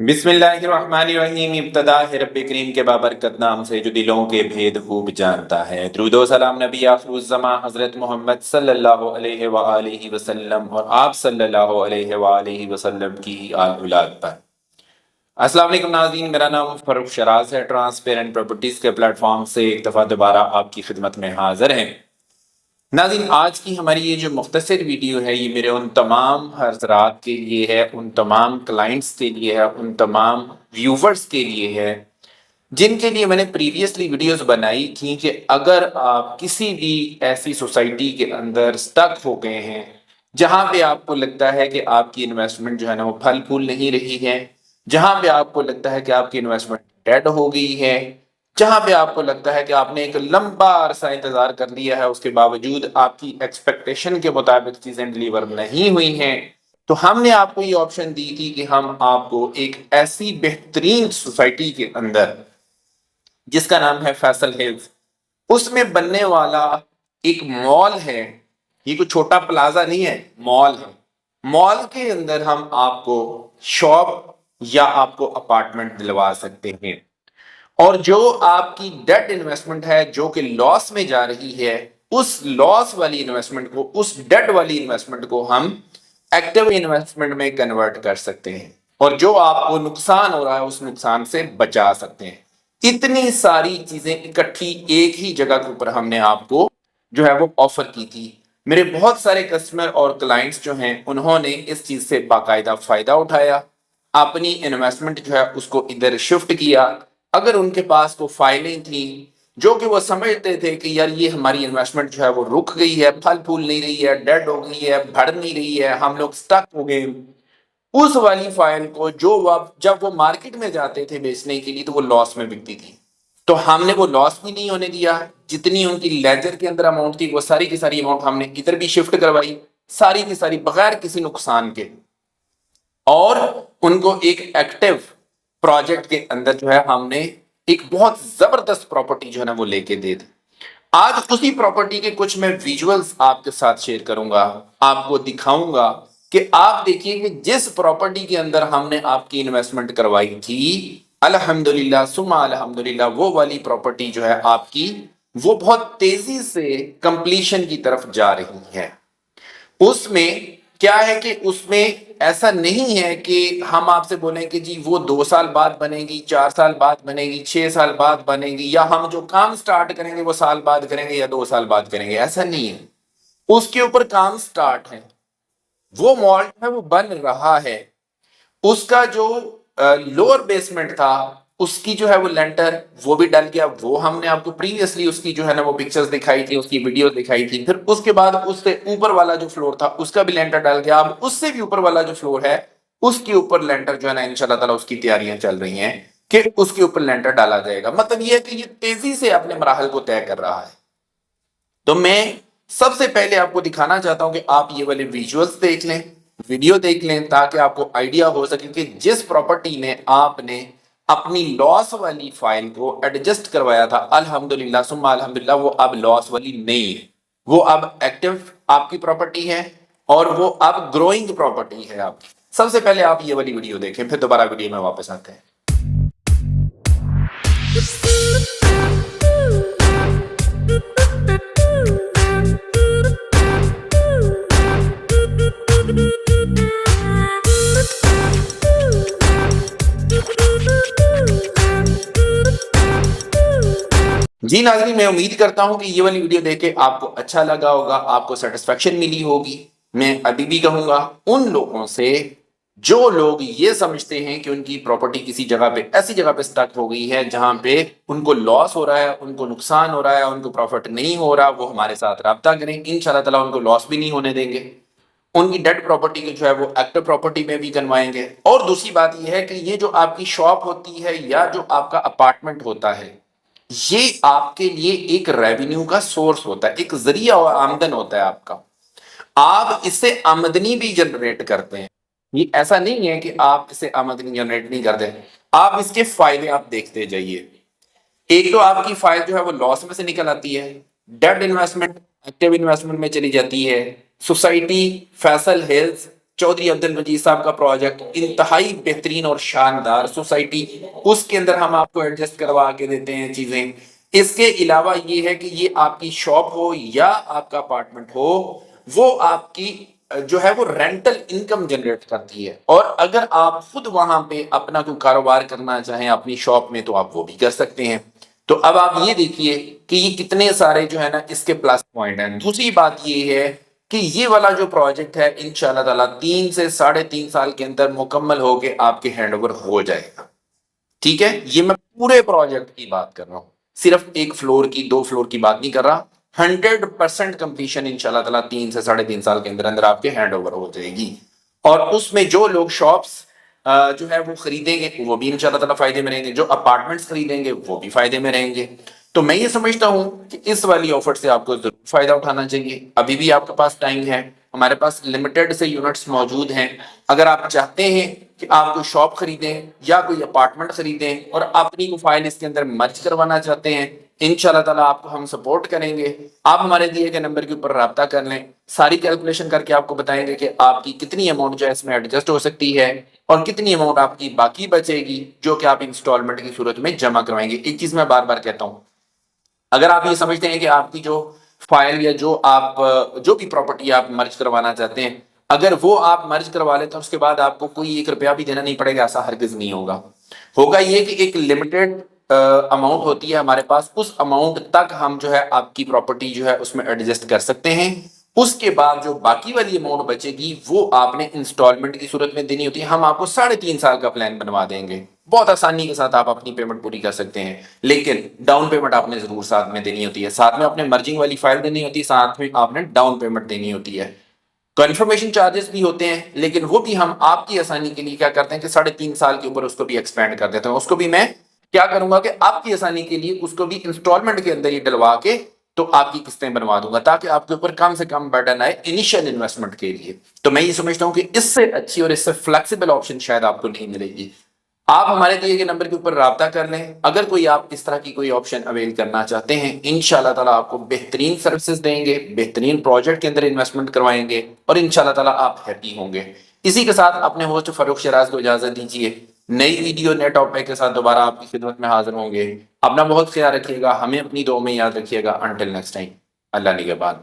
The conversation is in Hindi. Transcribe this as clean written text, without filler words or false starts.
बिस्मिल्लाहिर्रहमानिर्रहीम। इब्तदा है रब्बे करीम के बाबरकत नाम से जो दिलों के भेद खूब जानता है। दुरूद व सलाम नबी आखिरुज़्ज़मा हज़रत मोहम्मद सल्लल्लाहु अलैहि व आलिहि वसल्लम और आप सल्लल्लाहु अलैहि व आलिहि वसल्लम की आल औलाद पर। अस्सलाम वालेकुम नाज़रीन, मेरा नाम फ़रूख शराज है। ट्रांसपेरेंट प्रॉपर्टीज़ के प्लेटफॉर्म से एक दफ़ा दोबारा आपकी खिदमत में हाजिर हैं। नाज़रीन, आज की हमारी ये जो मुख्तसर वीडियो है ये मेरे उन तमाम हज़रात के लिए है, उन तमाम क्लाइंट्स के लिए है, उन तमाम व्यूवर्स के लिए है जिनके लिए मैंने प्रीवियसली वीडियोस बनाई थी कि अगर आप किसी भी ऐसी सोसाइटी के अंदर स्टक हो गए हैं जहां पे आपको लगता है कि आपकी इन्वेस्टमेंट जो है ना वो फल फूल नहीं रही है, जहां पे आपको लगता है कि आपकी इन्वेस्टमेंट डेड हो गई है, जहां पे आपको लगता है कि आपने एक लंबा अरसा इंतजार कर लिया है, उसके बावजूद आपकी एक्सपेक्टेशन के मुताबिक चीजें डिलीवर नहीं हुई हैं, तो हमने आपको ये ऑप्शन दी थी कि हम आपको एक ऐसी बेहतरीन सोसाइटी के अंदर जिसका नाम है फैसल हिल्स, उसमें बनने वाला एक मॉल है। ये कोई छोटा प्लाजा नहीं है, मॉल है। मॉल के अंदर हम आपको शॉप या आपको अपार्टमेंट दिलवा सकते हैं और जो आपकी डेट इन्वेस्टमेंट है जो कि लॉस में जा रही है, उस लॉस वाली इन्वेस्टमेंट को, उस डेट वाली इन्वेस्टमेंट को हम एक्टिव इन्वेस्टमेंट में कन्वर्ट कर सकते हैं और जो आपको नुकसान हो रहा है उस नुकसान से बचा सकते हैं। इतनी सारी चीजें इकट्ठी एक ही जगह के ऊपर हमने आपको जो है वो ऑफर की थी। मेरे बहुत सारे कस्टमर और क्लाइंट्स जो हैं उन्होंने इस चीज से बाकायदा फायदा उठाया, अपनी इन्वेस्टमेंट जो है उसको इधर शिफ्ट किया। अगर उनके पास वो फाइलें थी जो कि वो समझते थे कि यार ये हमारी इन्वेस्टमेंट जो है वो रुक गई है, फल फूल नहीं रही है, डेड हो गई है, बढ़ नहीं रही है, हम लोग स्टक हो गए, उस वाली फाइल को जो जब वो मार्केट में जाते थे बेचने के लिए तो वो लॉस में बिकती थी, तो हमने वो लॉस भी नहीं होने दिया। जितनी उनकी लेजर के अंदर अमाउंट थी वो सारी की सारी अमाउंट हमने इधर भी शिफ्ट करवाई, सारी की सारी बगैर किसी नुकसान के, और उनको एक एक्टिव प्रोजेक्ट के अंदर जो है हमने एक बहुत जबरदस्त प्रॉपर्टी जो है ना वो लेके दे दी। आज उसी प्रॉपर्टी के कुछ मैं विजुअल्स आपके साथ शेयर करूंगा, आपको दिखाऊंगा कि आप देखिए कि जिस प्रॉपर्टी के अंदर हमने आपकी इन्वेस्टमेंट करवाई थी, अल्हम्दुलिल्लाह सुम्मा अल्हम्दुलिल्लाह, वो वाली प्रॉपर्टी जो है आपकी वो बहुत तेजी से कंप्लीशन की तरफ जा रही है। उसमें क्या है कि उसमें ऐसा नहीं है कि हम आपसे बोलें कि जी वो 2 साल बाद बनेगी, 4 साल बाद बनेगी, 6 साल बाद बनेगी, या हम जो काम स्टार्ट करेंगे वो साल बाद करेंगे या 2 साल बाद करेंगे, ऐसा नहीं है। उसके ऊपर काम स्टार्ट है, वो मॉल है वो बन रहा है। उसका जो लोअर बेसमेंट था उसकी जो है वो लेंटर वो भी डल गया, वो हमने आपको प्रीवियसली उसकी जो है ना वो पिक्चर्स दिखाई थी, उसकी वीडियो दिखाई थी। फिर उसके बाद उससे ऊपर वाला जो फ्लोर था उसका भी लेंटर डल गया। अब उससे भी ऊपर वाला जो फ्लोर है उसके ऊपर लेंटर जो है ना इंशाल्लाह ताला उसकी तैयारियां चल रही हैं कि उसके ऊपर लेंटर डाला जाएगा। मतलब ये है कि ये तेजी से अपने मराहल को तय कर रहा है। तो मैं सबसे पहले आपको दिखाना चाहता हूं कि आप ये वाले विजुअल्स देख लें, वीडियो देख लें, ताकि आपको आइडिया हो सके कि जिस प्रॉपर्टी में आपने अपनी लॉस वाली फाइल को एडजस्ट करवाया था, अल्हम्दुलिल्लाह सुम्मा अल्हम्दुलिल्लाह, वो अब लॉस वाली नहीं है, वो अब एक्टिव आपकी प्रॉपर्टी है और वो अब ग्रोइंग प्रॉपर्टी है आपकी। सबसे पहले आप ये वाली वीडियो देखें, फिर दोबारा वीडियो में वापस आते हैं। जी नाज़रीन, मैं उम्मीद करता हूं कि ये वाली वीडियो देख के आपको अच्छा लगा होगा, आपको सेटिस्फेक्शन मिली होगी। मैं अभी भी कहूंगा उन लोगों से जो लोग ये समझते हैं कि उनकी प्रॉपर्टी किसी जगह पे, ऐसी जगह पे स्टक हो गई है जहां पे उनको लॉस हो रहा है, उनको नुकसान हो रहा है, उनको प्रॉफिट नहीं हो रहा, वो हमारे साथ राब्ता करें। इंशाल्लाह ताला उनको लॉस भी नहीं होने देंगे, उनकी डेट प्रॉपर्टी की जो है वो एक्टिव प्रॉपर्टी में भी करवाएंगे। और दूसरी बात यह है कि ये जो आपकी शॉप होती है या जो आपका अपार्टमेंट होता है, ये आपके लिए एक रेवेन्यू का सोर्स होता है, एक जरिया आमदन होता है आपका। आप इससे आमदनी भी जनरेट करते हैं। ये ऐसा नहीं है कि आप इससे आमदनी जनरेट नहीं करते, आप इसके फायदे आप देखते जाइए। एक तो आपकी फाइल जो है वो लॉस में से निकल आती है, डेट इन्वेस्टमेंट एक्टिव इन्वेस्टमेंट में चली जाती है। सोसाइटी फैसल हिल्स चौधरी अब्दुल मजीद साहब का प्रोजेक्ट इंतहाई बेहतरीन और शानदार सोसाइटी, उसके अंदर हम आपको एडजस्ट करवा के देते हैं चीजें। इसके अलावा ये है कि ये आपकी शॉप हो या आपका अपार्टमेंट हो, वो आपकी जो है वो रेंटल इनकम जनरेट करती है। और अगर आप खुद वहां पे अपना कोई कारोबार करना चाहें अपनी शॉप में, तो आप वो भी कर सकते हैं। तो अब आप ये देखिए कि ये कितने सारे जो है ना इसके प्लस पॉइंट हैं। दूसरी बात ये है कि ये वाला जो प्रोजेक्ट है इंशाल्लाह ताला 3 से 3.5 साल के अंदर मुकम्मल होके आपके हैंडओवर हो जाएगा। ठीक है, ये मैं पूरे प्रोजेक्ट की बात कर रहा हूँ, सिर्फ एक फ्लोर की 2 फ्लोर की बात नहीं कर रहा। 100% कंप्लीशन इंशाल्लाह ताला 3 से 3.5 साल के अंदर अंदर आपके हैंड ओवर हो जाएगी। और उसमें जो लोग शॉप्स जो है वो खरीदेंगे वो भी इंशाल्लाह ताला फायदे में रहेंगे, जो अपार्टमेंट्स खरीदेंगे वो भी फायदे में रहेंगे। तो मैं ये समझता हूँ कि इस वाली ऑफर से आपको जरूर फायदा उठाना चाहिए। अभी भी आपके पास टाइम है, हमारे पास लिमिटेड से यूनिट्स मौजूद हैं। अगर आप चाहते हैं कि आप कोई शॉप खरीदें या कोई अपार्टमेंट खरीदें और अपनी को फाइल इसके अंदर मर्ज करवाना चाहते हैं, इंशाल्लाह ताला आपको हम सपोर्ट करेंगे। आप हमारे दिए गए नंबर के ऊपर राब्ता कर लें, सारी कैलकुलेशन करके आपको बताएंगे कि आपकी कितनी अमाउंट जो है इसमें एडजस्ट हो सकती है और कितनी अमाउंट आपकी बाकी बचेगी जो कि आप इंस्टॉलमेंट की सूरत में जमा करवाएंगे। एक चीज मैं बार बार कहता हूँ, अगर आप ये समझते हैं कि आपकी जो फाइल या जो भी प्रॉपर्टी आप मर्ज करवाना चाहते हैं, अगर वो आप मर्ज करवा लेते हैं उसके बाद आपको कोई 1 रुपया भी देना नहीं पड़ेगा, ऐसा हरगिज नहीं होगा। होगा ये कि एक लिमिटेड अमाउंट होती है हमारे पास, उस अमाउंट तक हम जो है आपकी प्रॉपर्टी जो है उसमें एडजस्ट कर सकते हैं। उसके बाद जो बाकी वाली अमाउंट बचेगी वो आपने इंस्टॉलमेंट की सूरत में देनी होती है। हम आपको 3.5 साल का प्लान बनवा देंगे, बहुत आसानी के साथ आप अपनी पेमेंट पूरी कर सकते हैं। लेकिन डाउन पेमेंट आपने जरूर साथ में देनी होती है, साथ में अपने मर्जिंग वाली फाइल देनी होती है, साथ में आपने डाउन पेमेंट देनी होती है। कन्फर्मेशन चार्जेस भी होते हैं, लेकिन वो भी हम आपकी आसानी के लिए क्या करते हैं कि 3.5 साल के ऊपर उसको भी एक्सपेंड कर देते हैं। उसको भी मैं क्या करूंगा कि आपकी आसानी के लिए उसको भी इंस्टॉलमेंट के अंदर ही डलवा के तो आपकी किस्तें बनवा दूंगा, ताकि आपके ऊपर कम से कम बर्डन आए इनिशियल इन्वेस्टमेंट के लिए। तो मैं ये समझता हूं कि इससे अच्छी और इससे फ्लेक्सिबल ऑप्शन शायद आपको नहीं मिलेगी। आप हमारे दिए गए नंबर के ऊपर राब्ता कर लें। अगर कोई आप इस तरह की कोई ऑप्शन अवेल करना चाहते हैं, इंशाल्लाह ताला आपको बेहतरीन सर्विसेज देंगे, बेहतरीन प्रोजेक्ट के अंदर इन्वेस्टमेंट करवाएंगे और इंशाल्लाह ताला आप हैप्पी होंगे। इसी के साथ अपने होस्ट फारूक शराज को इजाजत दीजिए। नई वीडियो नए टॉपिक के साथ दोबारा आपकी खिदमत में हाजिर होंगे। अपना बहुत ख्याल रखिएगा, हमें अपनी दुआ में याद रखिएगा। अंटिल नेक्स्ट टाइम, अल्लाह निगहबान।